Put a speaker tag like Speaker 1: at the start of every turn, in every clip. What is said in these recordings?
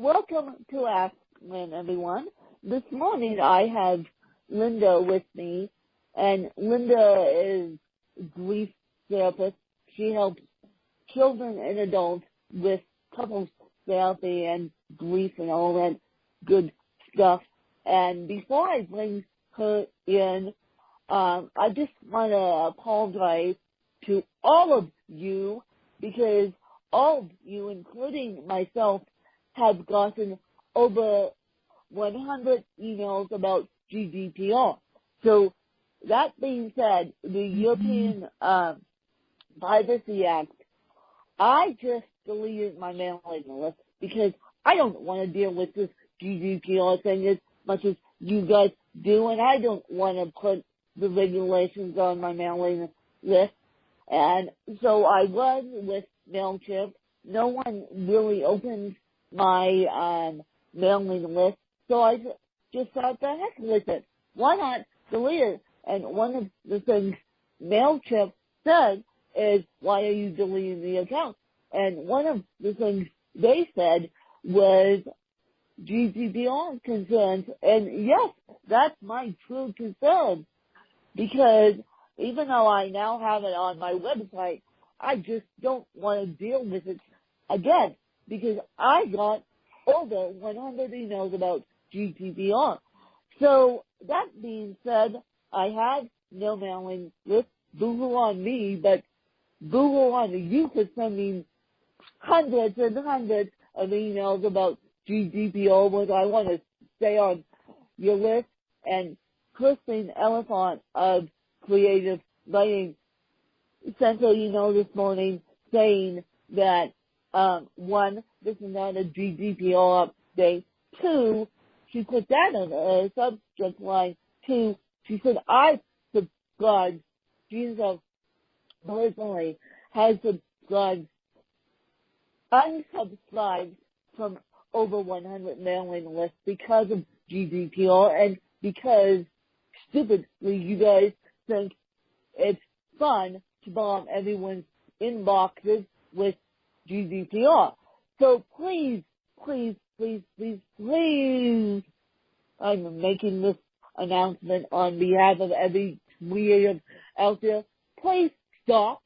Speaker 1: welcome to Ask Lynn, everyone. This morning I have Linda with me, and Linda is a grief therapist. She helps children and adults with couples therapy and grief and all that good stuff. And before I bring her in, I just want to apologize to all of you because all of you, including myself, have gotten over 100 emails about GDPR. So that being said, the European Privacy Act, I just deleted my mailing list because I don't want to deal with this GDPR thing as much as you guys do, and I don't want to put the regulations on my mailing list. And so I was with MailChimp. No one really opened my mailing list, so I just thought, the heck with it. Why not delete it? And one of the things MailChimp said is, why are you deleting the account? And one of the things they said was GDPR concerns. And yes, that's my true concern, because even though I now have it on my website, I just don't want to deal with it again, because I got over 100 emails about GDPR. So that being said, I have no mailing list. Boo-hoo on me, but boo-hoo on you for sending hundreds and hundreds of emails about GDPR when I want to stay on your list. And Christine Elephant of Creative Writing sent her email this morning saying that, one, this is not a GDPR update. Two, she put that on a subject line. Two, she said, I subscribed, she herself personally has unsubscribed from over 100 mailing lists because of GDPR and because, stupidly, you guys think it's fun to bomb everyone's inboxes with GDPR. So please, please, please, please, please, I'm making this announcement on behalf of every creative out there. Please stop.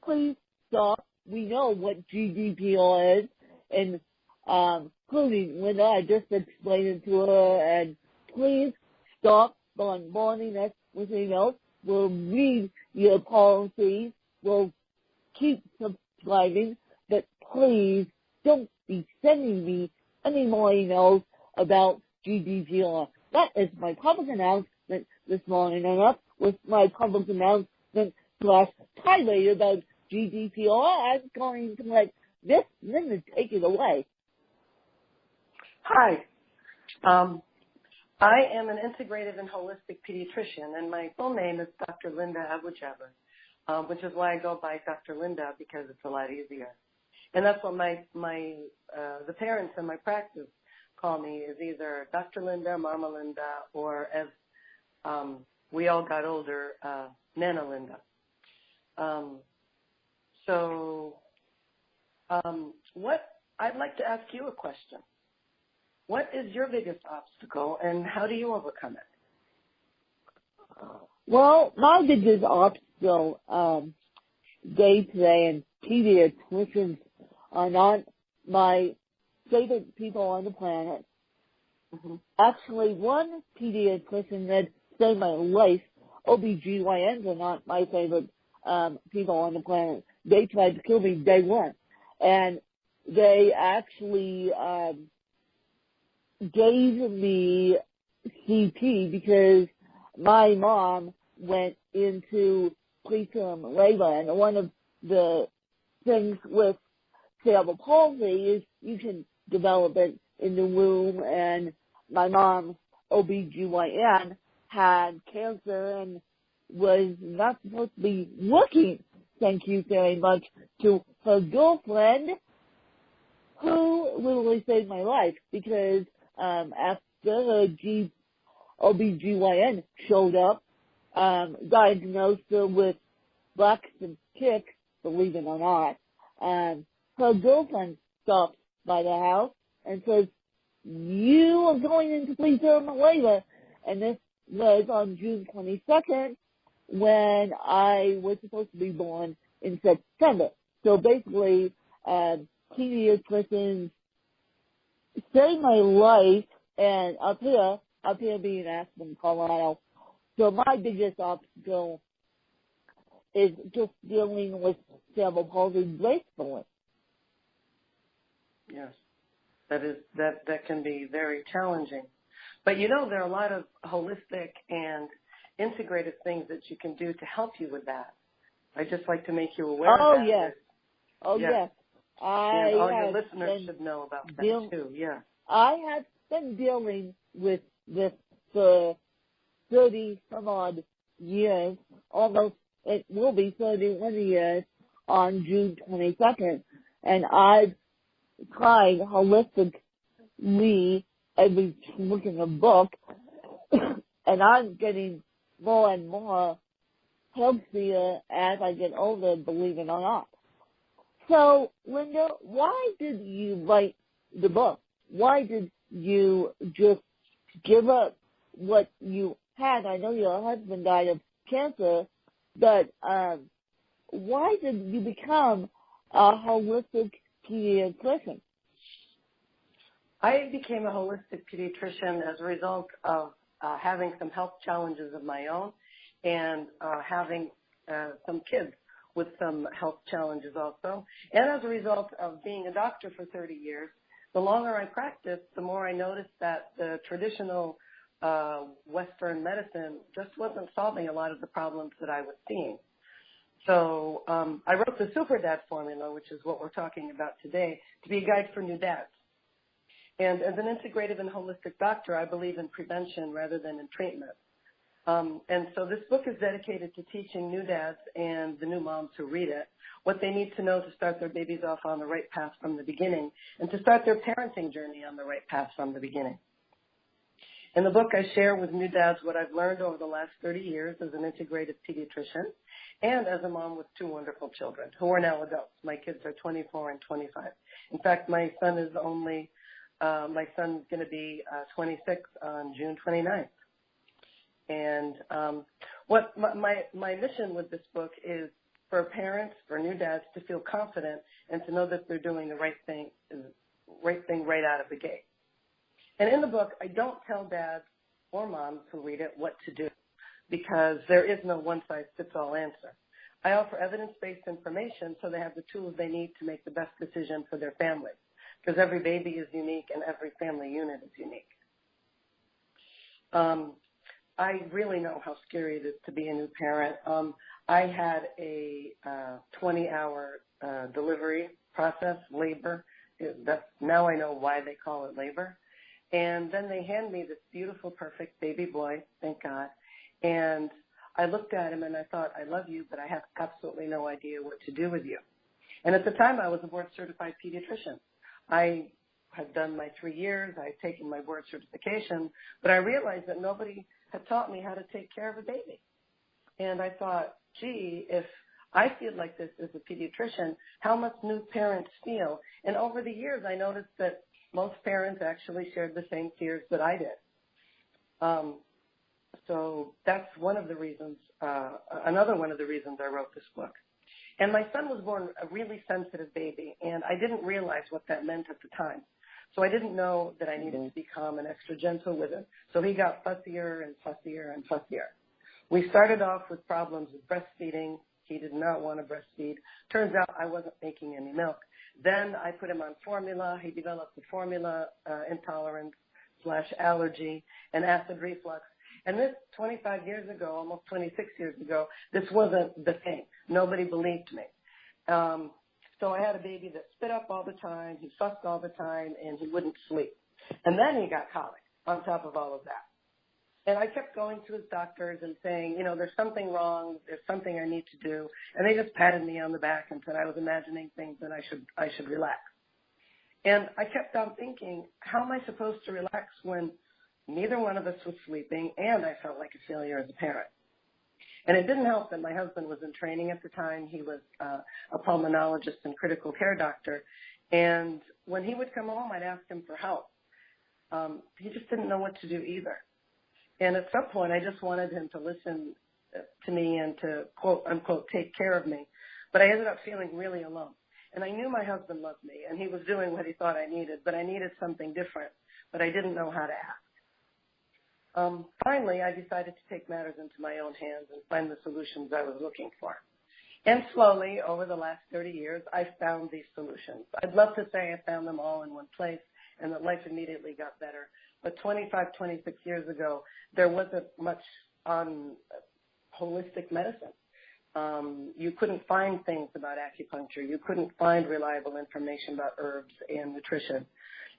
Speaker 1: Please stop. We know what GDPR is, and including Linda, I just explained it to her, and please stop bombarding us with emails. We'll read your policies. We'll keep subscribing, but please don't be sending me any more emails about GDPR. That is my public announcement this morning, and up with my public announcement / tirade about GDPR. I'm going to let this Linda take it away.
Speaker 2: Hi. I am an integrative and holistic pediatrician, and my full name is Dr. Linda Abujaber, which is why I go by Dr. Linda, because it's a lot easier. And that's what the parents in my practice call me, is either Dr. Linda, Mama Linda, or as we all got older, Nana Linda. What I'd like to ask you a question. What is your biggest obstacle, and how do you overcome it?
Speaker 1: Well, my biggest obstacle day-to-day, and pediatricians are not my favorite people on the planet. Mm-hmm. Actually, one pediatrician that saved my life, OBGYNs are not my favorite people on the planet. They tried to kill me day one. And they actually gave me CP because my mom went into preterm labor. And one of the things with cerebral palsy is you can develop it in the womb. And my mom's OBGYN had cancer and was not supposed to be working, thank you very much, to her girlfriend, who literally saved my life, because after her OBGYN showed up, diagnosed her with Braxton Hicks, believe it or not, her girlfriend stopped by the house and says, you are going into preterm labor. And this was on June 22nd when I was supposed to be born in September. So basically, pediatricians saved my life, and up here being Aspen, Colorado. So my biggest obstacle is just dealing with cerebral palsy gracefully.
Speaker 2: Yes, that can be very challenging. But you know, there are a lot of holistic and integrated things that you can do to help you with that. I'd just like to make you aware of that.
Speaker 1: Yes. Yes.
Speaker 2: All your listeners should know about that too. Yeah.
Speaker 1: I have been dealing with this for 30 some odd years, almost, it will be 31 years on June 22nd. And I've tried holistically every look in the book, and I'm getting more and more healthier as I get older, believe it or not. So, Linda, why did you write the book? Why did you just give up what you had? I know your husband died of cancer, but why did you become a holistic pediatrician?
Speaker 2: I became a holistic pediatrician as a result of having some health challenges of my own and having some kids with some health challenges also. And as a result of being a doctor for 30 years, the longer I practiced, the more I noticed that the traditional Western medicine just wasn't solving a lot of the problems that I was seeing. So I wrote the Super Dad Formula, which is what we're talking about today, to be a guide for new dads. And as an integrative and holistic doctor, I believe in prevention rather than in treatment. And so this book is dedicated to teaching new dads and the new moms who read it what they need to know to start their babies off on the right path from the beginning and to start their parenting journey on the right path from the beginning. In the book, I share with new dads what I've learned over the last 30 years as an integrative pediatrician and as a mom with two wonderful children who are now adults. My kids are 24 and 25. In fact, my son is going to be 26 on June 29th. And what my mission with this book is for parents, for new dads, to feel confident and to know that they're doing the right thing right out of the gate. And in the book, I don't tell dads or moms who read it what to do because there is no one-size-fits-all answer. I offer evidence-based information so they have the tools they need to make the best decision for their family because every baby is unique and every family unit is unique. I really know how scary it is to be a new parent. I had a 20-hour delivery process, labor. Now I know why they call it labor. And then they hand me this beautiful, perfect baby boy, thank God. And I looked at him and I thought, I love you, but I have absolutely no idea what to do with you. And at the time, I was a board-certified pediatrician. I had done my 3 years. I had taken my board certification. But I realized that nobody had taught me how to take care of a baby. And I thought, gee, if I feel like this as a pediatrician, how must new parents feel? And over the years, I noticed that most parents actually shared the same fears that I did. So that's one of the reasons, another one of the reasons I wrote this book. And my son was born a really sensitive baby, and I didn't realize what that meant at the time. So I didn't know that I needed to be calm and extra gentle with him. So he got fussier and fussier and fussier. We started off with problems with breastfeeding. He did not want to breastfeed. Turns out I wasn't making any milk. Then I put him on formula. He developed the formula intolerance / allergy and acid reflux. And this 25 years ago, almost 26 years ago, this wasn't the thing. Nobody believed me. So I had a baby that spit up all the time, he fussed all the time, and he wouldn't sleep. And then he got colic on top of all of that. And I kept going to his doctors and saying, you know, there's something wrong, there's something I need to do. And they just patted me on the back and said I was imagining things and I should relax. And I kept on thinking, how am I supposed to relax when neither one of us was sleeping and I felt like a failure as a parent? And it didn't help that my husband was in training at the time. He was a pulmonologist and critical care doctor. And when he would come home, I'd ask him for help. he just didn't know what to do either. And at some point, I just wanted him to listen to me and to, quote, unquote, take care of me. But I ended up feeling really alone. And I knew my husband loved me, and he was doing what he thought I needed, but I needed something different, but I didn't know how to ask. Finally, I decided to take matters into my own hands and find the solutions I was looking for. And slowly, over the last 30 years, I found these solutions. I'd love to say I found them all in one place and that life immediately got better. But 25, 26 years ago, there wasn't much on holistic medicine. You couldn't find things about acupuncture. You couldn't find reliable information about herbs and nutrition.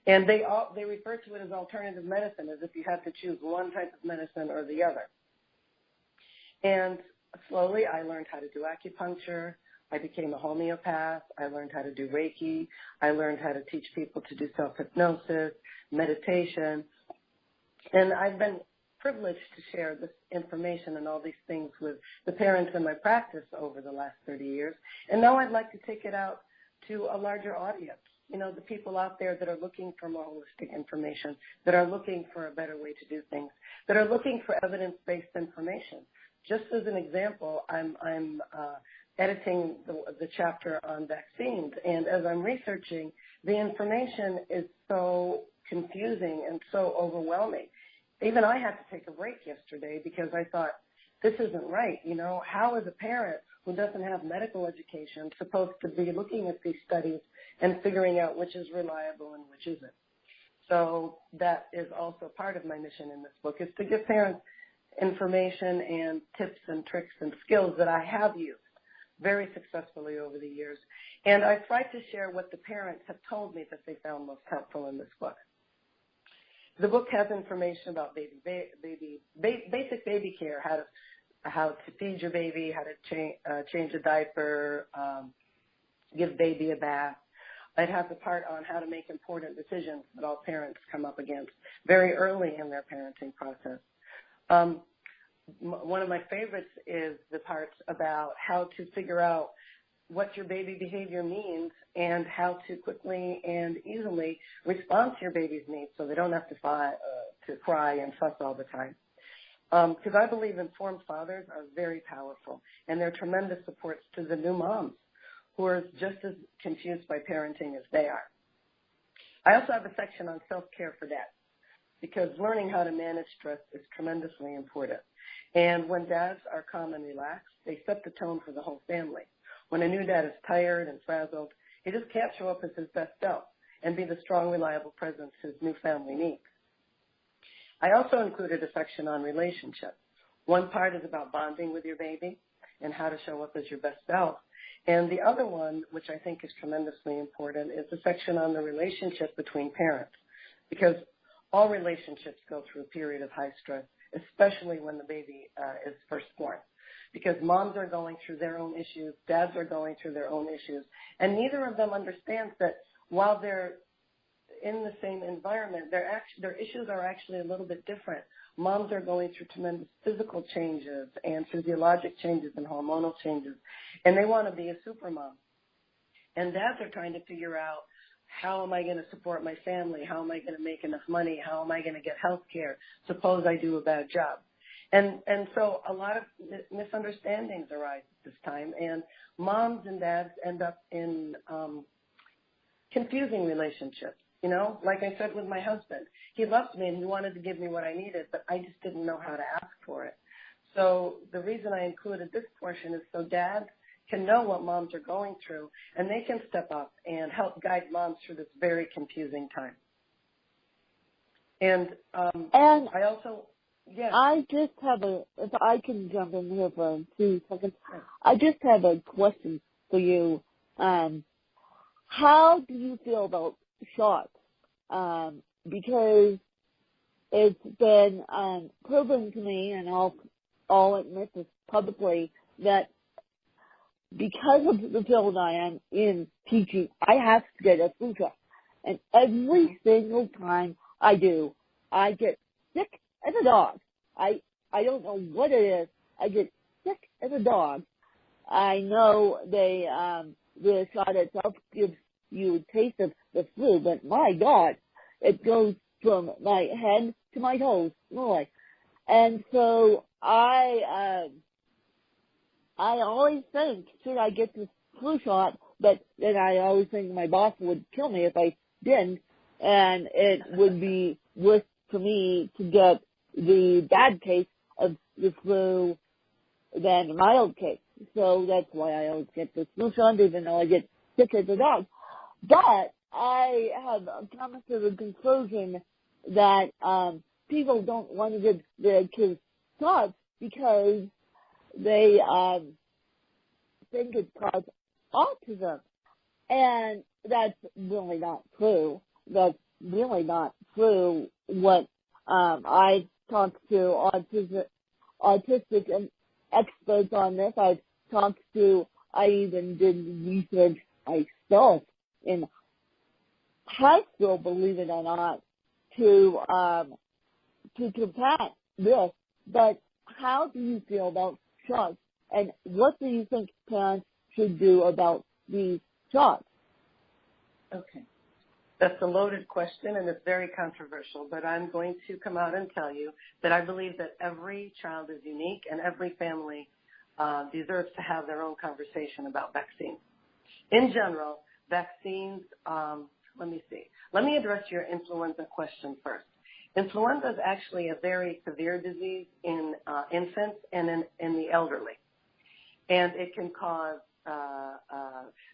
Speaker 2: And they refer to it as alternative medicine, as if you had to choose one type of medicine or the other. And slowly, I learned how to do acupuncture. I became a homeopath. I learned how to do Reiki. I learned how to teach people to do self-hypnosis, meditation. And I've been privileged to share this information and all these things with the parents in my practice over the last 30 years. And now I'd like to take it out to a larger audience. You know, the people out there that are looking for more holistic information, that are looking for a better way to do things, that are looking for evidence-based information. Just as an example, I'm editing the chapter on vaccines, and as I'm researching, the information is so confusing and so overwhelming. Even I had to take a break yesterday because I thought, this isn't right. You know, how is a parent who doesn't have medical education supposed to be looking at these studies and figuring out which is reliable and which isn't? So that is also part of my mission in this book, is to give parents information and tips and tricks and skills that I have used very successfully over the years. And I tried to share what the parents have told me that they found most helpful in this book. The book has information about basic baby care, how to feed your baby, how to change a diaper, give baby a bath. It has a part on how to make important decisions that all parents come up against very early in their parenting process. One of my favorites is the parts about how to figure out what your baby behavior means and how to quickly and easily respond to your baby's needs so they don't have to cry and fuss all the time. Because I believe informed fathers are very powerful, and they're tremendous supports to the new moms who are just as confused by parenting as they are. I also have a section on self-care for dads, because learning how to manage stress is tremendously important. And when dads are calm and relaxed, they set the tone for the whole family. When a new dad is tired and frazzled, he just can't show up as his best self and be the strong, reliable presence his new family needs. I also included a section on relationships. One part is about bonding with your baby and how to show up as your best self. And the other one, which I think is tremendously important, is a section on the relationship between parents, because all relationships go through a period of high stress, especially when the baby is first born, because moms are going through their own issues, dads are going through their own issues, and neither of them understands that while they're in the same environment, their issues are actually a little bit different. Moms are going through tremendous physical changes and physiologic changes and hormonal changes, and they want to be a super mom. And dads are trying to figure out, how am I going to support my family? How am I going to make enough money? How am I going to get health care? Suppose I do a bad job. And so a lot of misunderstandings arise at this time, and moms and dads end up in confusing relationships. You know, like I said with my husband, he loved me and he wanted to give me what I needed, but I just didn't know how to ask for it. So the reason I included this portion is so dads can know what moms are going through, and they can step up and help guide moms through this very confusing time. And I also, yes.
Speaker 1: I just have if I can jump in here for 2 seconds, I just have a question for you. How do you feel about shots? Because it's been proven to me, and I'll admit this publicly, that because of the field I am in teaching, I have to get a flu shot. And every single time I do, I get sick as a dog. I don't know what it is. I get sick as a dog. I know the shot itself gives you a taste of the flu, but my God, it goes from my head to my toes, really. And so I always think, should I get this flu shot? But then I always think my boss would kill me if I didn't, and it would be worse for me to get the bad case of the flu than the mild case. So that's why I always get the flu shot, even though I get sick as a dog. But I have come to the conclusion that people don't want to get their kids shots because they think it causes autism. And that's really not true. That's really not true. What I've talked to autistic and experts on this. I even did research myself in high school, believe it or not, to combat this. But how do you feel about shots, and what do you think parents should do about these shots?
Speaker 2: Okay. That's a loaded question, and it's very controversial, but I'm going to come out and tell you that I believe that every child is unique and every family deserves to have their own conversation about vaccines. In general, vaccines, let me address your influenza question first. Influenza is actually a very severe disease in infants and in the elderly. And it can cause,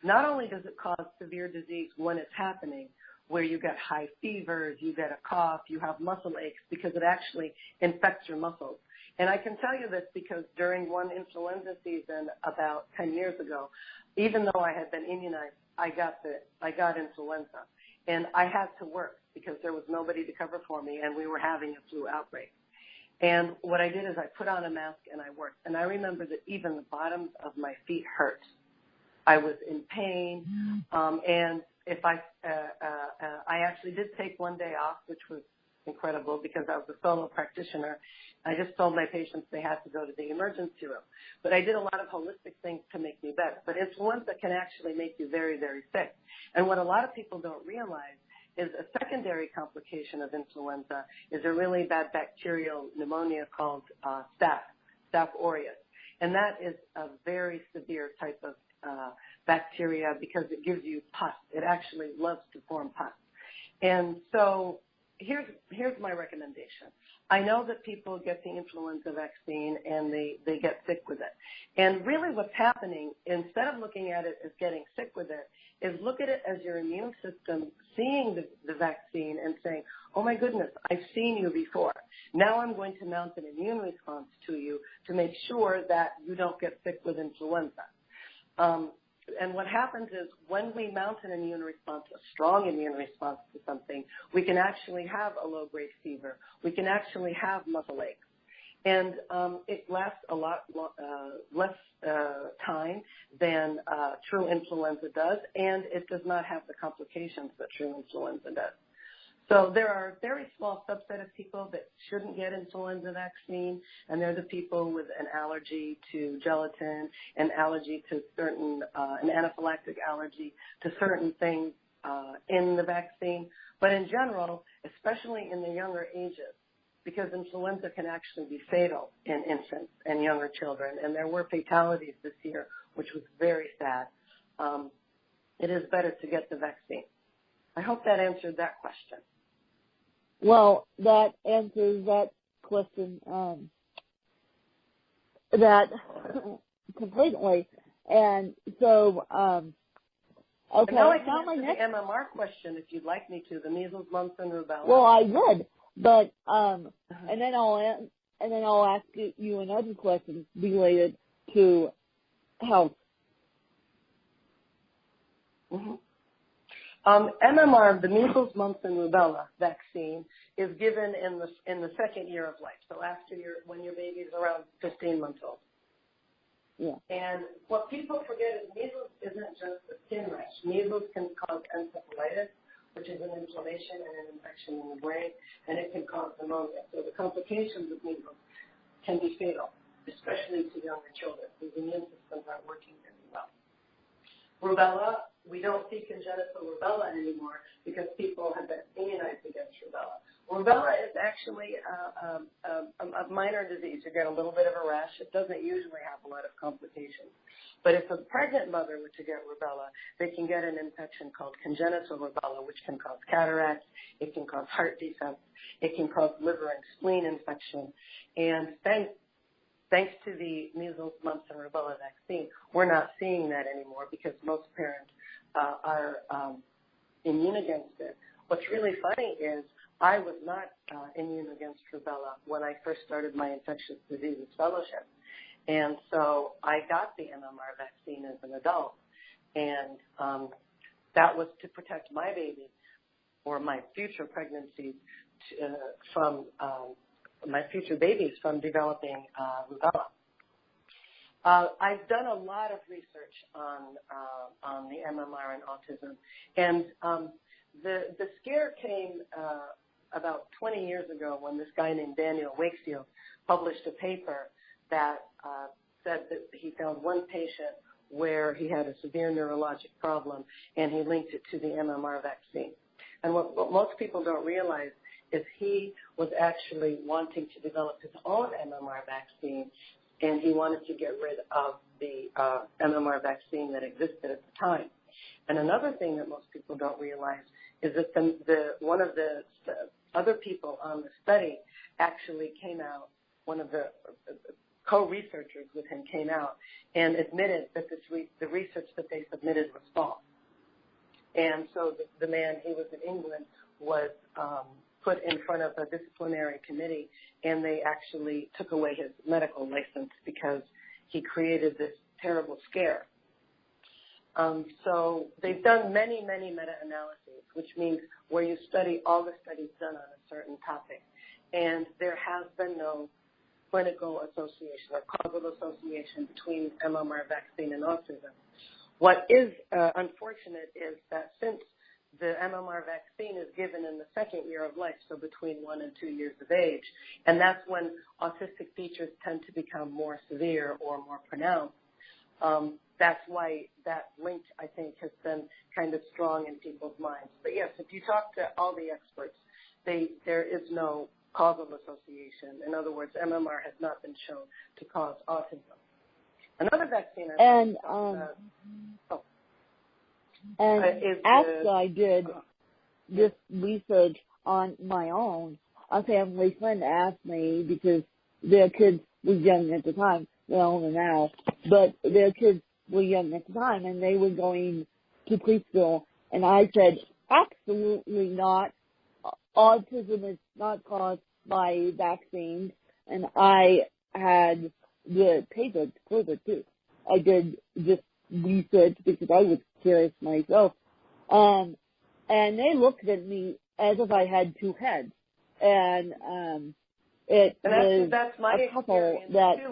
Speaker 2: not only does it cause severe disease when it's happening, where you get high fevers, you get a cough, you have muscle aches, because it actually infects your muscles. And I can tell you this because during one influenza season about 10 years ago, even though I had been immunized, I got influenza. And I had to work because there was nobody to cover for me, and we were having a flu outbreak. And what I did is I put on a mask and I worked. And I remember that even the bottoms of my feet hurt. I was in pain, and if I actually did take one day off, which was incredible because I was a solo practitioner. I just told my patients they had to go to the emergency room. But I did a lot of holistic things to make me better. But influenza can actually make you very, very sick. And what a lot of people don't realize is a secondary complication of influenza is a really bad bacterial pneumonia called Staph aureus. And that is a very severe type of bacteria because it gives you pus. It actually loves to form pus. And so here's my recommendation. I know that people get the influenza vaccine and they get sick with it. And really what's happening, instead of looking at it as getting sick with it, is look at it as your immune system seeing the vaccine and saying, oh my goodness, I've seen you before. Now I'm going to mount an immune response to you to make sure that you don't get sick with influenza. And what happens is when we mount an immune response, a strong immune response to something, we can actually have a low-grade fever. We can actually have muscle aches. And it lasts a lot less time than true influenza does, and it does not have the complications that true influenza does. So there are a very small subset of people that shouldn't get influenza vaccine, and they're the people with an allergy to gelatin, an allergy to certain, an anaphylactic allergy to certain things in the vaccine. But in general, especially in the younger ages, because influenza can actually be fatal in infants and younger children, and there were fatalities this year, which was very sad, it is better to get the vaccine. I hope that answered that question.
Speaker 1: Well, that answers that question that completely. And so, okay.
Speaker 2: Now I can answer the MMR question if you'd like me to, the measles, mumps, and rubella.
Speaker 1: Well, I would, but and then I'll ask you another question related to health.
Speaker 2: Mm-hmm. MMR, the measles, mumps, and rubella vaccine, is given in the second year of life. So after when your baby is around 15 months old.
Speaker 1: Yeah.
Speaker 2: And what people forget is measles isn't just a skin rash. Measles can cause encephalitis, which is an inflammation and an infection in the brain, and it can cause pneumonia. So the complications of measles can be fatal, especially to younger children whose immune systems aren't working very well. Rubella, we don't see congenital rubella anymore because people have been immunized against rubella. Rubella is actually a minor disease. You get a little bit of a rash. It doesn't usually have a lot of complications. But if a pregnant mother were to get rubella, they can get an infection called congenital rubella, which can cause cataracts. It can cause heart defects. It can cause liver and spleen infection. And thanks to the measles, mumps, and rubella vaccine, we're not seeing that anymore because most parents are immune against it. What's really funny is I was not immune against rubella when I first started my infectious diseases fellowship. And so I got the MMR vaccine as an adult. And that was to protect my baby or my future pregnancies from my future babies from developing rubella. I've done a lot of research on the MMR and autism. And the scare came about 20 years ago when this guy named Daniel Wakefield published a paper that said that he found one patient where he had a severe neurologic problem, and he linked it to the MMR vaccine. And what most people don't realize is he was actually wanting to develop his own MMR vaccine, and he wanted to get rid of the MMR vaccine that existed at the time. And another thing that most people don't realize is that one of the other people on the study actually came out, one of the co-researchers with him came out and admitted that the research that they submitted was false. And so the man, he was in England, was put in front of a disciplinary committee, and they actually took away his medical license because he created this terrible scare. So they've done many, many meta-analyses, which means where you study all the studies done on a certain topic. And there has been no clinical association or causal association between MMR vaccine and autism. What is unfortunate is that since the MMR vaccine is given in the second year of life, so between 1 and 2 years of age, and that's when autistic features tend to become more severe or more pronounced, that's why that link, I think, has been kind of strong in people's minds. But yes, if you talk to all the experts, there is no causal association. In other words, MMR has not been shown to cause autism. Another vaccine
Speaker 1: after I did this research on my own, a family friend asked me, because their kids were young at the time, they're older now, but their kids were young at the time, and they were going to preschool, and I said, absolutely not. Autism is not caused by vaccines, and I had the paper to prove it too. I did just research because I was curious myself. And they looked at me as if I had two heads. And it was a couple that it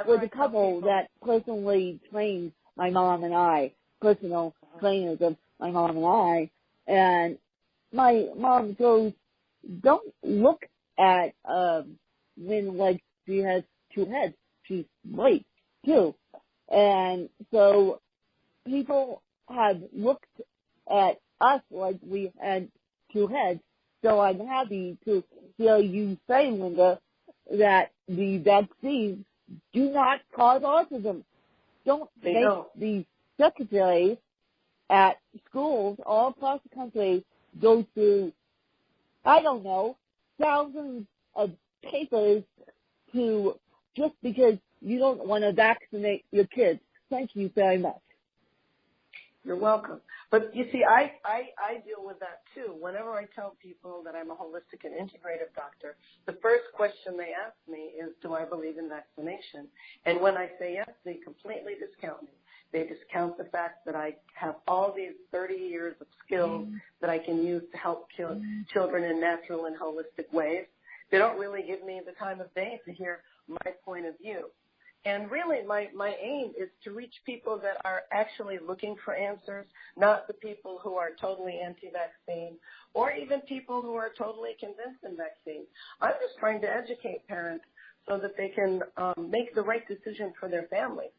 Speaker 1: was a couple that personally trained my mom and I, personal trainers of my mom and I. And my mom goes, don't look at when like she has two heads. She's white too. And so people have looked at us like we had two heads. So I'm happy to hear you say, Linda, that the vaccines do not cause autism. Don't make the secretaries at schools all across the country go through, I don't know, thousands of papers to just because you don't want to vaccinate your kids. Thank you very much.
Speaker 2: You're welcome. But you see, I deal with that too. Whenever I tell people that I'm a holistic and integrative doctor, the first question they ask me is, do I believe in vaccination? And when I say yes, they completely discount me. They discount the fact that I have all these 30 years of skills that I can use to help children in natural and holistic ways. They don't really give me the time of day to hear my point of view. And really, my aim is to reach people that are actually looking for answers, not the people who are totally anti-vaccine or even people who are totally convinced in vaccines. I'm just trying to educate parents so that they can make the right decision for their families.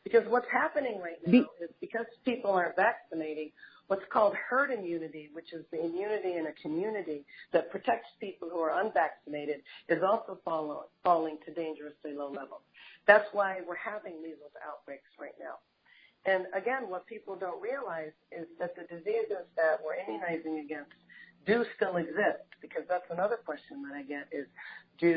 Speaker 2: Because what's happening right now is because people aren't vaccinating, What's called herd immunity, which is the immunity in a community that protects people who are unvaccinated, is also falling to dangerously low levels. That's why we're having measles outbreaks right now. And again, what people don't realize is that the diseases that we're immunizing against do still exist, because that's another question that I get is,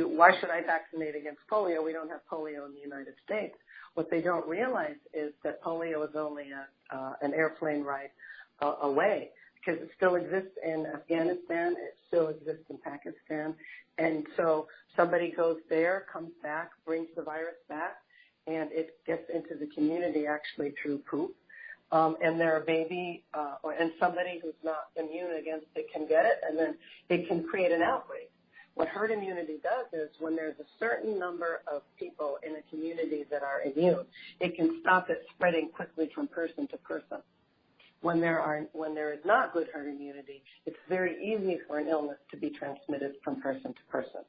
Speaker 2: why should I vaccinate against polio? We don't have polio in the United States. What they don't realize is that polio is only an airplane ride away, because it still exists in Afghanistan, it still exists in Pakistan, and so somebody goes there, comes back, brings the virus back, and it gets into the community actually through poop. And they're a baby and somebody who's not immune against it can get it, and then it can create an outbreak. What herd immunity does is when there's a certain number of people in a community that are immune, it can stop it spreading quickly from person to person. When there is not good herd immunity, it's very easy for an illness to be transmitted from person to person.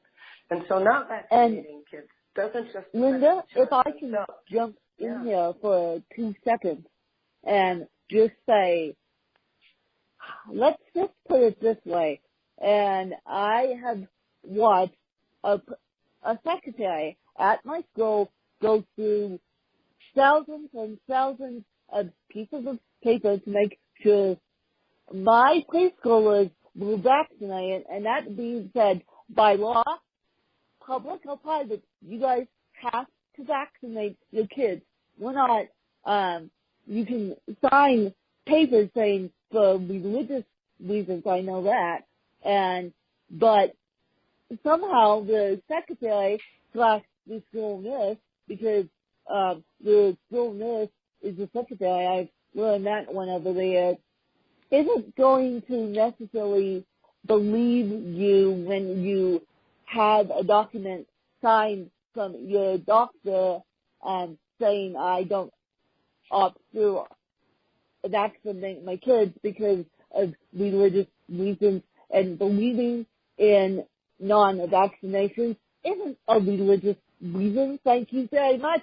Speaker 2: And so not vaccinating kids doesn't just...
Speaker 1: Linda, if I can jump in here for 2 seconds and just say, let's just put it this way, and I have watched a secretary at my school go through thousands and thousands of pieces of paper to make sure my preschoolers were vaccinated, and that being said, by law, public or private, you guys have to vaccinate your kids. We're not, you can sign papers saying for religious reasons, I know that, but somehow the secretary / the school nurse, because the school nurse is the secretary, I've learned that one over there, isn't going to necessarily believe you when you have a document signed from your doctor saying I don't opt to vaccinate my kids because of religious reasons, and believing in non-vaccinations isn't a religious reason. Thank you very much.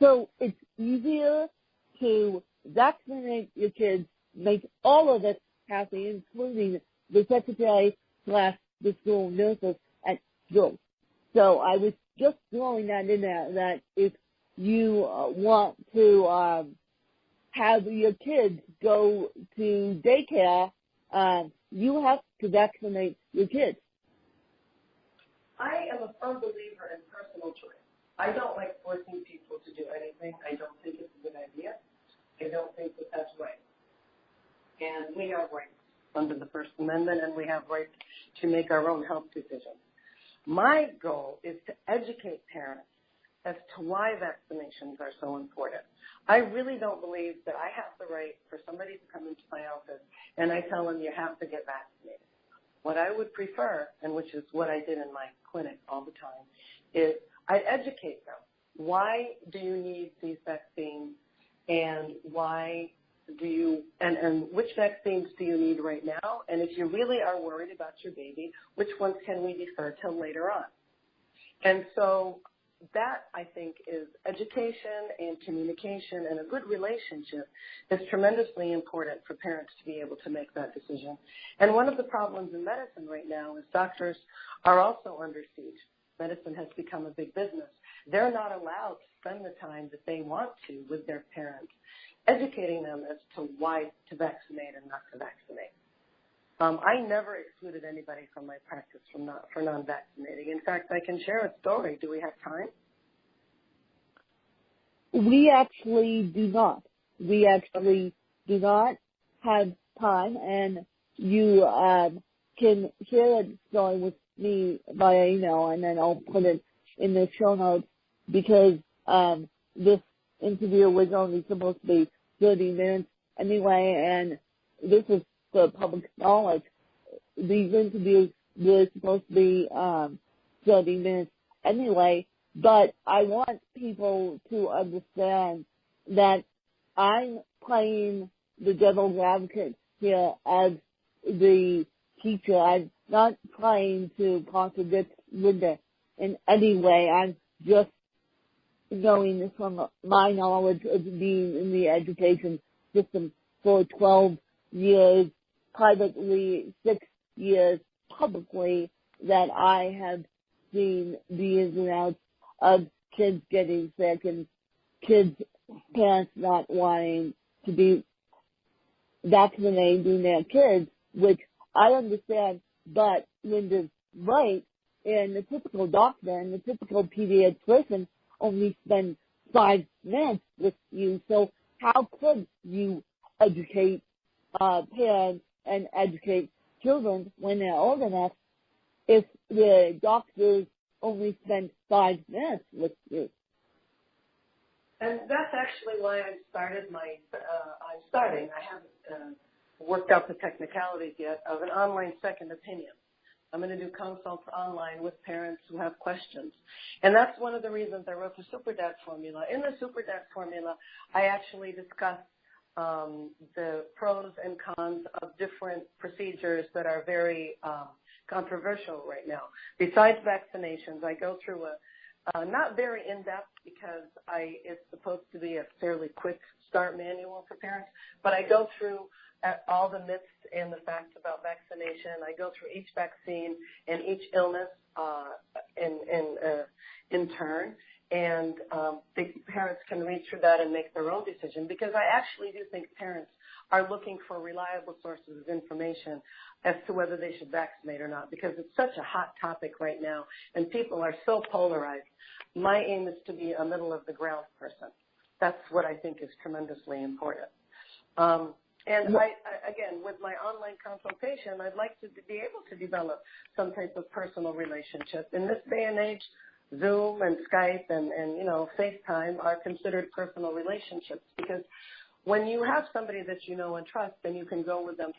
Speaker 1: So it's easier to vaccinate your kids, make all of us happy, including the secretary / the school nurses at school. So I was just throwing that in there, that if you want to have your kids go to daycare, you have to vaccinate your kids.
Speaker 2: I am a firm believer in personal choice. I don't like forcing people to do anything. I don't think it's a good idea. I don't think that that's right. And we have rights under the First Amendment, and we have rights to make our own health decisions. My goal is to educate parents as to why vaccinations are so important. I really don't believe that I have the right for somebody to come into my office and I tell them you have to get vaccinated. What I would prefer, and which is what I did in my clinic all the time, is I educate them. Why do you need these vaccines, and why do you, and which vaccines do you need right now? And if you really are worried about your baby, which ones can we defer till later on? And so that, I think, is education and communication, and a good relationship is tremendously important for parents to be able to make that decision. And one of the problems in medicine right now is doctors are also under siege. Medicine has become a big business. They're not allowed to spend the time that they want to with their parents, educating them as to why to vaccinate and not to vaccinate. I never excluded anybody from my practice for non-vaccinating. In fact, I can share a story. Do we have time?
Speaker 1: We actually do not. We actually do not have time, and you can share a story with me via email, and then I'll put it in the show notes, because this interview was only supposed to be 30 minutes anyway, and this is for public knowledge. These interviews were supposed to be 30 minutes anyway, but I want people to understand that I'm playing the devil's advocate here as the teacher. I'm not trying to contradict Linda in any way. I'm just knowing from my knowledge of being in the education system for 12 years privately, 6 years publicly that I have seen the ins and outs of kids getting sick and kids' parents not wanting to be vaccinating their kids, which I understand, but Linda's right, and the typical doctor and the typical pediatrician only spend 5 minutes with you, so how could you educate parents and educate children when they're old enough if the doctors only spend 5 minutes with you?
Speaker 2: And that's actually why I started I haven't worked out the technicalities yet of an online second opinion. I'm going to do consults online with parents who have questions. And that's one of the reasons I wrote the Super Dad formula. In the Super Dad formula, I actually discuss the pros and cons of different procedures that are very controversial right now. Besides vaccinations, I go through not very in-depth because it's supposed to be a fairly quick start manual for parents, but I go through all the myths and the facts about vaccination. I go through each vaccine and each illness in turn, and the parents can read through that and make their own decision, because I actually do think parents are looking for reliable sources of information as to whether they should vaccinate or not, because it's such a hot topic right now and people are so polarized. My aim is to be a middle-of-the-ground person. That's what I think is tremendously important. And I, again, with my online consultation, I'd like to be able to develop some type of personal relationship. In this day and age, Zoom and Skype and FaceTime are considered personal relationships, because when you have somebody that you know and trust and you can go with them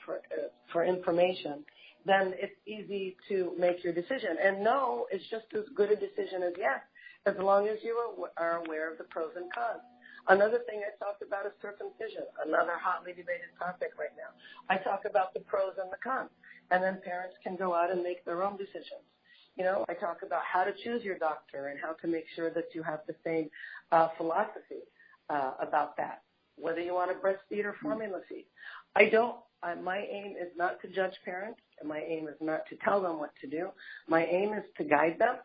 Speaker 2: for information, then it's easy to make your decision. And no is just as good a decision as yes, as long as you are aware of the pros and cons. Another thing I talked about is circumcision, another hotly debated topic right now. I talk about the pros and the cons, and then parents can go out and make their own decisions. I talk about how to choose your doctor and how to make sure that you have the same philosophy about that, whether you want to breastfeed or formula feed. My aim is not to judge parents, and my aim is not to tell them what to do. My aim is to guide them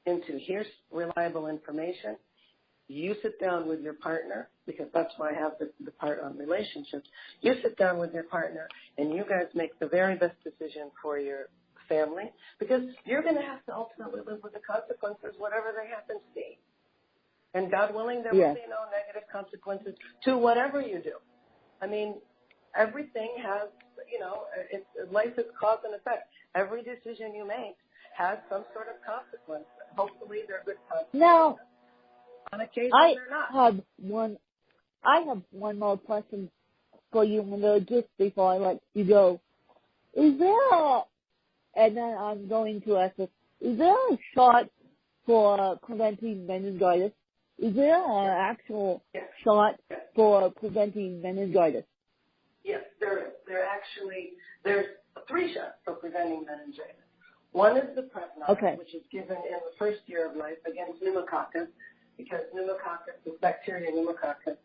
Speaker 2: into, here's reliable information. You sit down with your partner, because that's why I have the part on relationships. You sit down with your partner, and you guys make the very best decision for your family, because you're going to have to ultimately live with the consequences, whatever they happen to be. And God willing, there will be no negative consequences to whatever you do. I mean, everything has, life is cause and effect. Every decision you make has some sort of consequence. Hopefully, they're good consequences.
Speaker 1: Now,
Speaker 2: on occasion, they're not.
Speaker 1: I have one more question for you, Linda, just before I let you go. And then I'm going to ask this, is there a shot for preventing meningitis? Is there an actual shot for preventing meningitis?
Speaker 2: Yes, there is. There's 3 shots for preventing meningitis. One is the Prevnar, which is given in the first year of life against pneumococcus, because pneumococcus, the bacteria pneumococcus,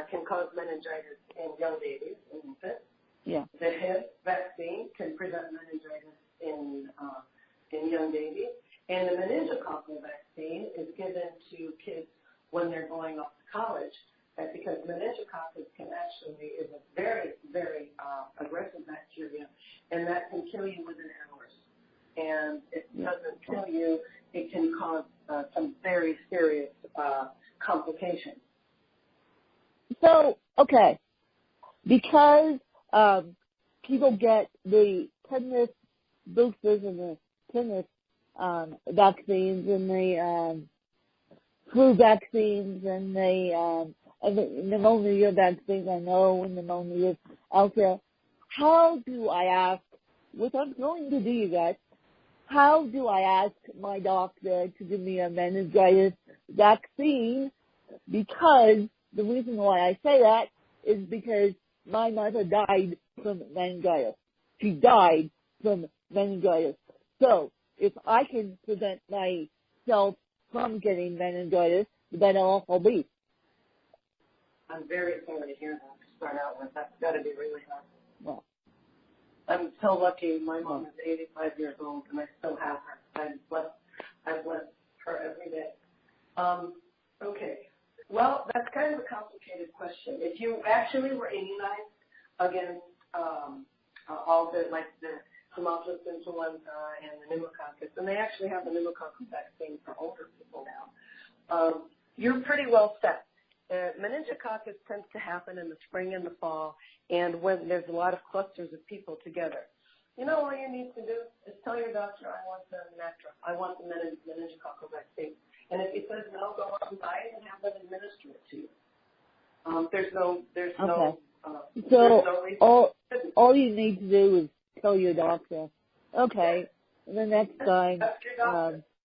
Speaker 2: can cause meningitis in young babies, in infants. Yeah. The Hib vaccine can prevent meningitis in young babies. And the meningococcal vaccine is given to kids when they're going off to college, because meningococcus is a very, very aggressive bacteria, and that can kill you within hours. And it doesn't kill you, it can cause some very serious complications.
Speaker 1: So, because people get the tetanus boosters and the tetanus vaccines and the flu vaccines and the pneumonia vaccines, I know pneumonia is out there. How do I ask, which I'm going to do, you guys, how do I ask my doctor to give me a meningitis vaccine? Because the reason why I say that is because my mother died from meningitis. She died from meningitis. So if I can prevent myself from getting meningitis, the better off I'll be.
Speaker 2: I'm very sorry to hear that to start out with. That's got to be really hard.
Speaker 1: Well,
Speaker 2: I'm so lucky. My mom is 85 years old, and I still have her. I bless her every day. Okay. Well, that's kind of a complicated question. If you actually were immunized against all the Haemophilus influenza and the pneumococcus, and they actually have the pneumococcal vaccine for older people now, you're pretty well set. Meningococcus tends to happen in the spring and the fall, and when there's a lot of clusters of people together. You know, all you need to do is tell your doctor, I want the meningococcal vaccine. And if he says no, go out and buy it and have them administer it to you. There's no reason.
Speaker 1: All you need to do is tell your doctor. Okay. And the next time,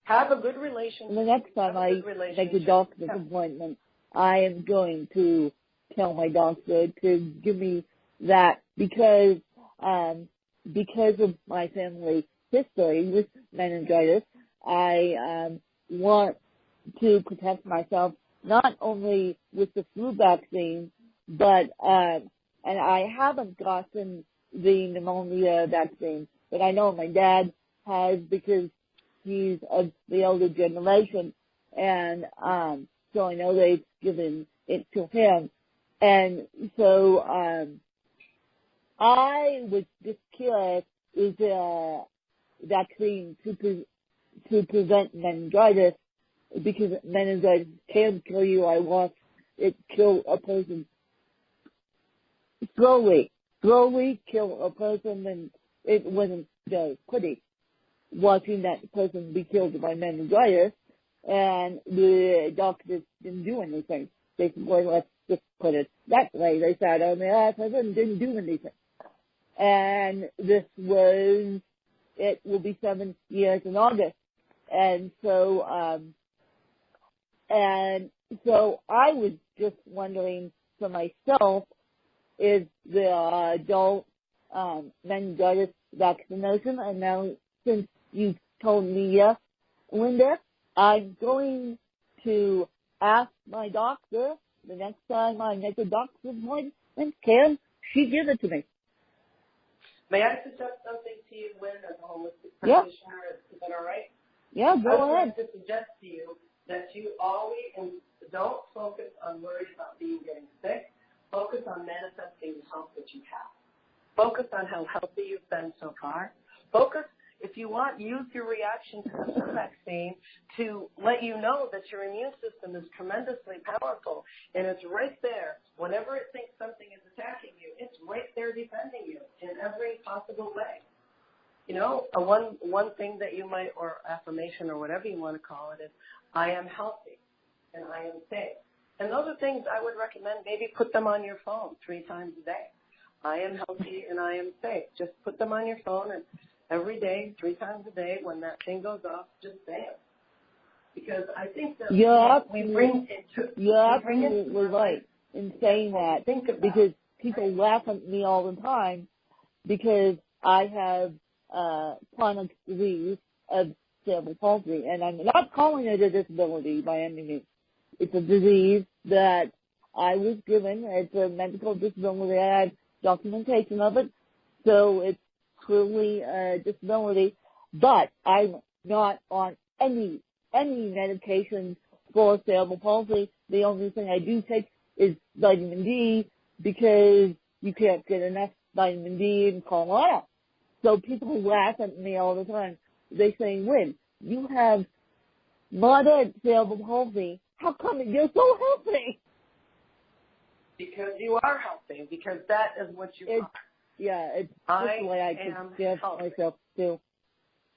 Speaker 2: have a good relationship.
Speaker 1: The next time I make a doctor's appointment, I am going to tell my doctor to give me that because of my family history with meningitis. I want to protect myself not only with the flu vaccine, but and I haven't gotten the pneumonia vaccine, but I know my dad has because he's of the older generation, and so I know they've given it to him, and so I was just curious: is there a vaccine to prevent meningitis? Because meningitis can kill you. I watched it kill a person slowly kill a person, and it wasn't very pretty watching that person be killed by meningitis, and the doctors didn't do anything. They said, well, let's just put it that way. They sat on the person didn't do anything. And it will be 7 years in August. And so I was just wondering for myself, is the adult meningitis vaccination, and now since you've told me yes, Linda, I'm going to ask my doctor the next time I make a doctor's appointment, can she give it to me?
Speaker 2: May I suggest something to you, Lynn, as a holistic practitioner? Is that all right?
Speaker 1: Yeah, go ahead.
Speaker 2: I would like to suggest to you that you always don't focus on worrying about getting sick. Focus on manifesting the health that you have. Focus on how healthy you've been so far. Focus, if you want, use your reaction to the flu vaccine to let you know that your immune system is tremendously powerful, and it's right there. Whenever it thinks something is attacking you, it's right there defending you in every possible way. You know, one thing that you might, or affirmation or whatever you want to call it, is I am healthy and I am safe. And those are things I would recommend. Maybe put them on your phone 3 times a day. I am healthy and I am safe. Just put them on your phone, and every day, 3 times a day, when that thing goes off, just say it. Because I think that we bring
Speaker 1: absolutely right in saying that. Because people laugh at me all the time because I have chronic disease of cerebral palsy, and I'm not calling it a disability by any means. It's a disease that I was given. It's a medical disability. I have documentation of it, so it's truly a disability. But I'm not on any medication for cerebral palsy. The only thing I do take is vitamin D because you can't get enough vitamin D in Colorado. So people laugh at me all the time. They say, Lynn, you have moderate cerebral palsy. How come you're so healthy?
Speaker 2: Because you are healthy, because that is what you are.
Speaker 1: Yeah, it's just the way I could give myself too.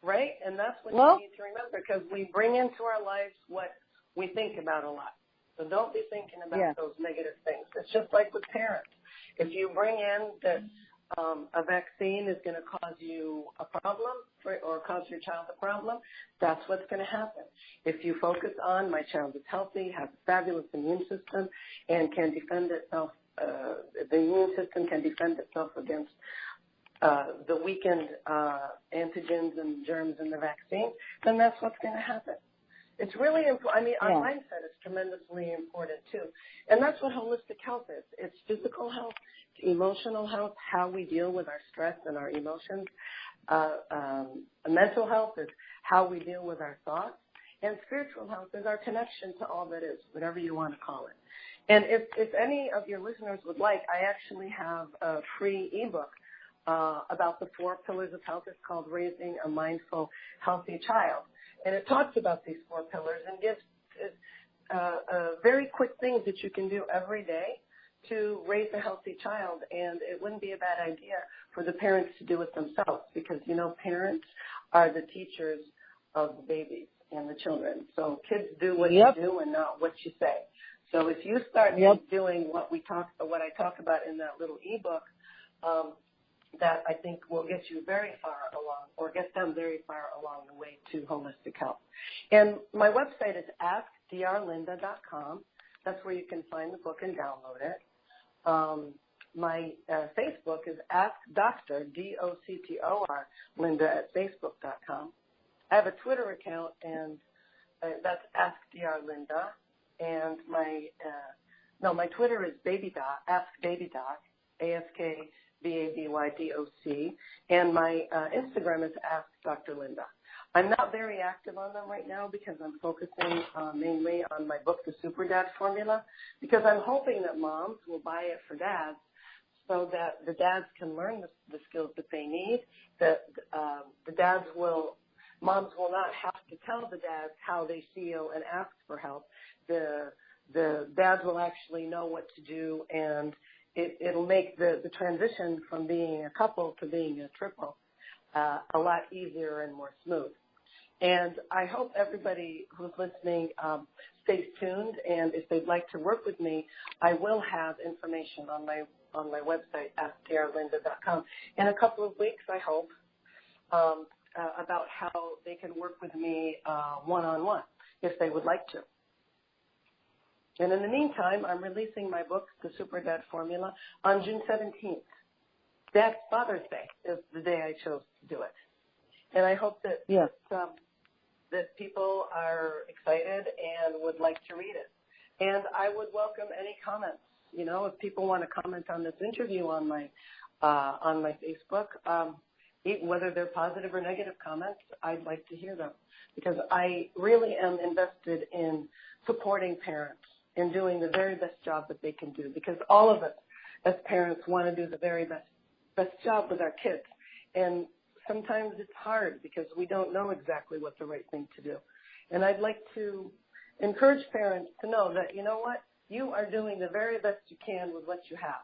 Speaker 2: Right? And that's what you need to remember, because we bring into our lives what we think about a lot. So don't be thinking about those negative things. It's just like with parents. If you bring in that a vaccine is going to cause you a problem or cause your child a problem, that's what's going to happen. If you focus on my child is healthy, has a fabulous immune system, and can defend itself, the immune system can defend itself against the weakened antigens and germs in the vaccine, then that's what's going to happen. It's really important. I mean, our mindset is tremendously important too. And that's what holistic health is. It's physical health, emotional health, how we deal with our stress and our emotions. Mental health is how we deal with our thoughts. And spiritual health is our connection to all that is, whatever you want to call it. And if any of your listeners would like, I actually have a free ebook about the 4 pillars of health. It's called Raising a Mindful, Healthy Child. And it talks about these 4 pillars and gives very quick things that you can do every day to raise a healthy child. And it wouldn't be a bad idea for the parents to do it themselves because, you know, parents are the teachers of the babies and the children. So kids do what you do and not what you say. So if you start doing what I talk about in that little ebook, that I think will get you very far along or get them very far along the way to holistic health. And my website is askdrlinda.com. That's where you can find the book and download it. My Facebook is Ask Dr. D-O-C-T-O-R, Linda at Facebook.com. I have a Twitter account, and that's AskDrLinda. And my Twitter is BabyDoc, Ask BabyDoc, AskBabyDoc, and my Instagram is Ask Dr. Linda. I'm not very active on them right now because I'm focusing mainly on my book, The Super Dad Formula, because I'm hoping that moms will buy it for dads so that the dads can learn the skills that they need, that moms will not have to tell the dads how they feel and ask for help. The dads will actually know what to do, and it'll make the transition from being a couple to being a triple a lot easier and more smooth. And I hope everybody who's listening stays tuned, and if they'd like to work with me, I will have information on my website, AskDrLinda.com, in a couple of weeks, I hope, about how they can work with me one-on-one if they would like to. And in the meantime, I'm releasing my book, The Super Dad Formula, on June 17th. That's Father's Day is the day I chose to do it. And I hope that that people are excited and would like to read it. And I would welcome any comments. You know, if people want to comment on this interview on my Facebook, whether they're positive or negative comments, I'd like to hear them because I really am invested in supporting parents and doing the very best job that they can do because all of us as parents want to do the very best job with our kids. And sometimes it's hard because we don't know exactly what the right thing to do. And I'd like to encourage parents to know that, you know what, you are doing the very best you can with what you have.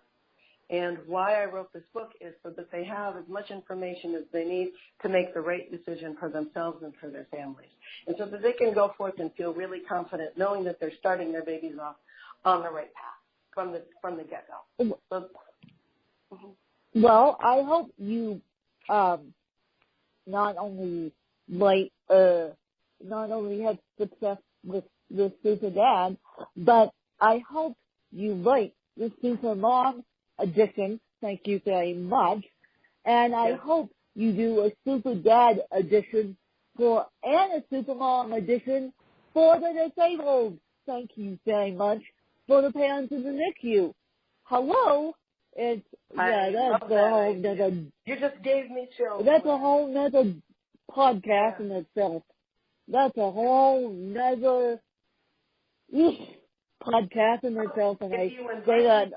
Speaker 2: And why I wrote this book is so that they have as much information as they need to make the right decision for themselves and for their families. And so that they can go forth and feel really confident knowing that they're starting their babies off on the right path from the get-go. So,
Speaker 1: Well, I hope you not only have success with the Super Dad, but I hope you like the Super Mom edition. Thank you very much. And I hope you do a Super Dad edition and a Super Mom edition for the disabled. Thank you very much for the parents in the NICU. Hello. That's a whole nother.
Speaker 2: You just gave me chills.
Speaker 1: That's a whole nother podcast in itself. That's a whole nother podcast in itself. And I say that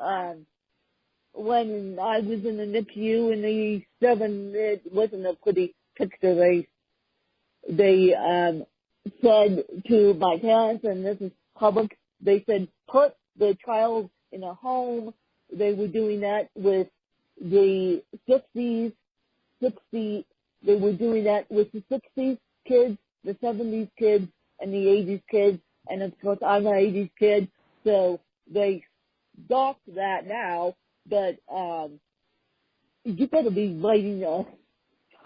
Speaker 1: when I was in the NICU in '87, it wasn't a pretty picture. They said to my parents, and this is public, they said, put the child in a home. They were doing that with the 60s. They were doing that with the 60s kids, the 70s kids, and the 80s kids. And of course, I'm an 80s kid, so they stopped that now. But you better be writing a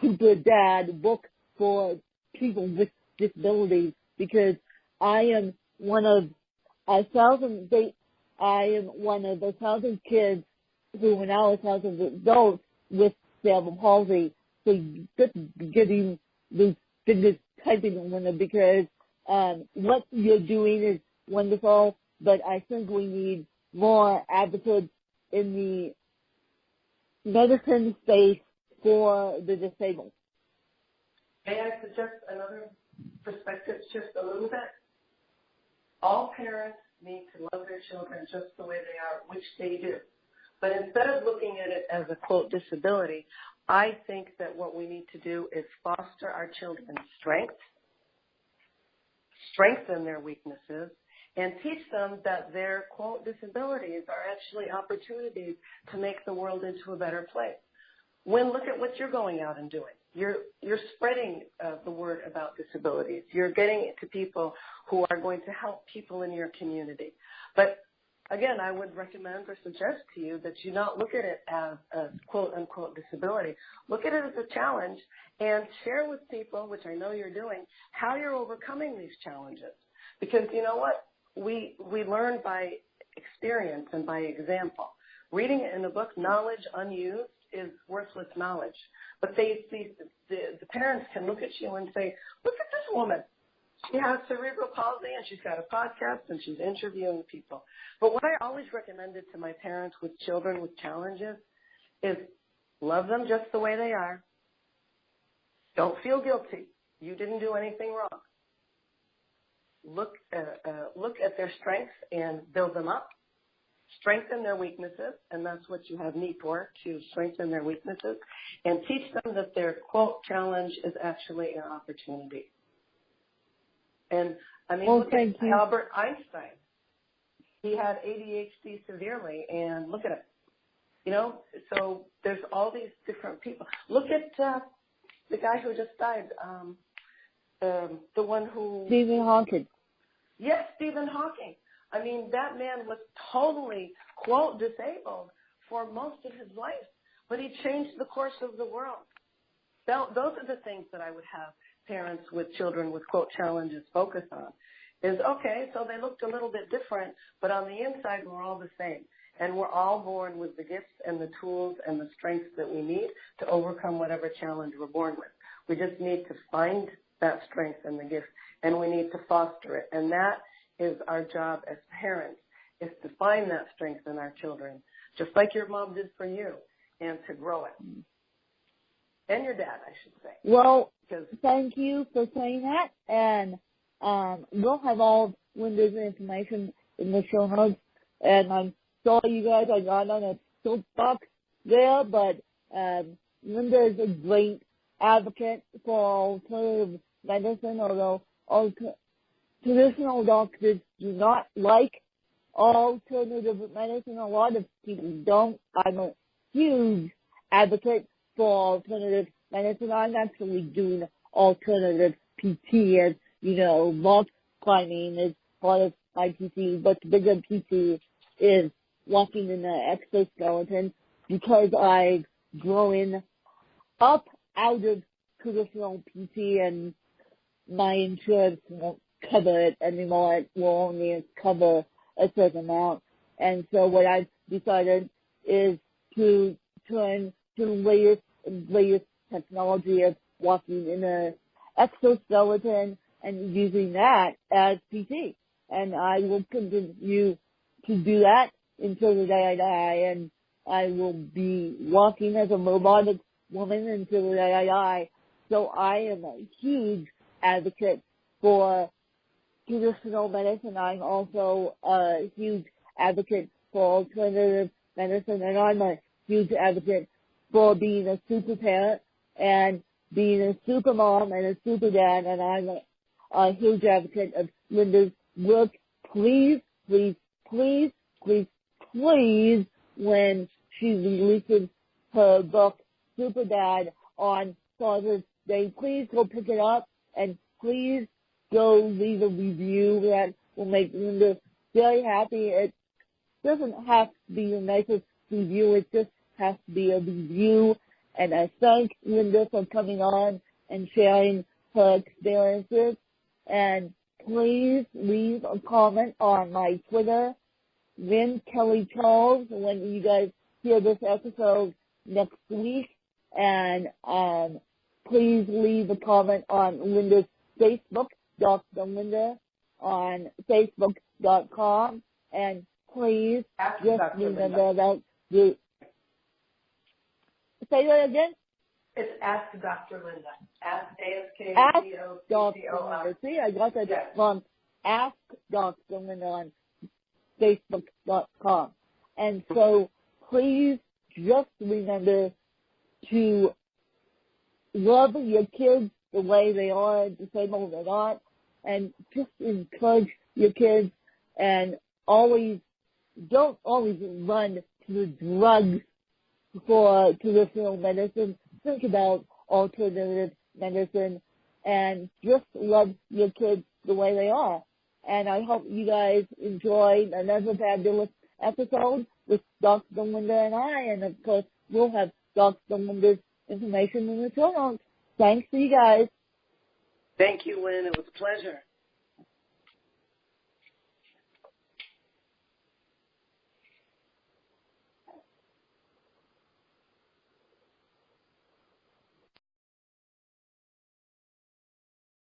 Speaker 1: Super Dad book for people with disabilities because I am one of 1,000 kids who are now 1,000 adults with cerebral palsy. So just getting these fingers typing on them because what you're doing is wonderful, but I think we need more advocates in the medicine space for the disabled.
Speaker 2: May I suggest another perspective just a little bit? All parents need to love their children just the way they are, which they do. But instead of looking at it as a, quote, disability, I think that what we need to do is foster our children's strengths, strengthen their weaknesses, and teach them that their, quote, disabilities are actually opportunities to make the world into a better place. When look at what you're going out and doing. You're spreading the word about disabilities. You're getting it to people who are going to help people in your community. But again, I would recommend or suggest to you that you not look at it as a quote-unquote disability. Look at it as a challenge and share with people, which I know you're doing, how you're overcoming these challenges. Because you know what? We learn by experience and by example. Reading it in a book, knowledge unused is worthless knowledge. But the parents can look at you and say, look at this woman. She has cerebral palsy and she's got a podcast and she's interviewing people. But what I always recommended to my parents with children with challenges is love them just the way they are. Don't feel guilty. You didn't do anything wrong. Look at their strengths and build them up. Strengthen their weaknesses, and that's what you have me for, to strengthen their weaknesses, and teach them that their, quote, challenge is actually an opportunity. And, I mean, look at Albert Einstein. He had ADHD severely, and look at him. You know, so there's all these different people. Look at the guy who just died, the one who...
Speaker 1: Stephen Hawking.
Speaker 2: Yes, Stephen Hawking. I mean, that man was totally, quote, disabled for most of his life, but he changed the course of the world. Those are the things that I would have parents with children with, quote, challenges focus on. Is, okay, so they looked a little bit different, but on the inside we're all the same. And we're all born with the gifts and the tools and the strengths that we need to overcome whatever challenge we're born with. We just need to find that strength and the gift, and we need to foster it. And that is our job as parents, is to find that strength in our children, just like your mom did for you, and to grow it. And your dad, I should say.
Speaker 1: Well, thank you for saying that, and we'll have all Linda's information in the show notes, and I'm sorry you guys I got on a soapbox there, but Linda is a great advocate for alternative medicine, although traditional doctors do not like alternative medicine. A lot of people don't. I'm a huge advocate for alternative medicine. I'm actually doing alternative PT, as you know, rock climbing is part of my PT, but the bigger PT is walking in the exoskeleton, because I've grown up out of traditional PT and my insurance won't cover it anymore. It will only cover a certain amount. And so what I've decided is to turn to latest technology of walking in an exoskeleton and using that as PT. And I will continue to do that until the day I die, and I will be walking as a robotic woman until the day I die. So I am a huge advocate for traditional medicine. I'm also a huge advocate for alternative medicine, and I'm a huge advocate for being a super parent and being a super mom and a super dad, and I'm a huge advocate of Linda's work. Please, please, please, please, please, when she releases her book, Super Dad, on Father's Day, please go pick it up, and please go leave a review that will make Linda very happy. It doesn't have to be the nicest review, it just has to be a review. And I thank Linda for coming on and sharing her experiences. And please leave a comment on my Twitter, Lynn Kelly Charles, when you guys hear this episode next week. And please leave a comment on Linda's Facebook Dr. Linda on Facebook.com. And please just remember that you say that again.
Speaker 2: It's Ask Dr. Linda. Ask
Speaker 1: Dr. Linda. See, I got that from Ask Dr. Linda on Facebook.com. And so please just remember to love your kids the way they are, disabled or not, and just encourage your kids and don't always run to the drugs for traditional medicine. Think about alternative medicine and just love your kids the way they are. And I hope you guys enjoyed another fabulous episode with Dr. Linda and I. And of course, we'll have Dr. Linda's information in the show notes. Thanks to you guys.
Speaker 2: Thank you, Lynn. It was a pleasure.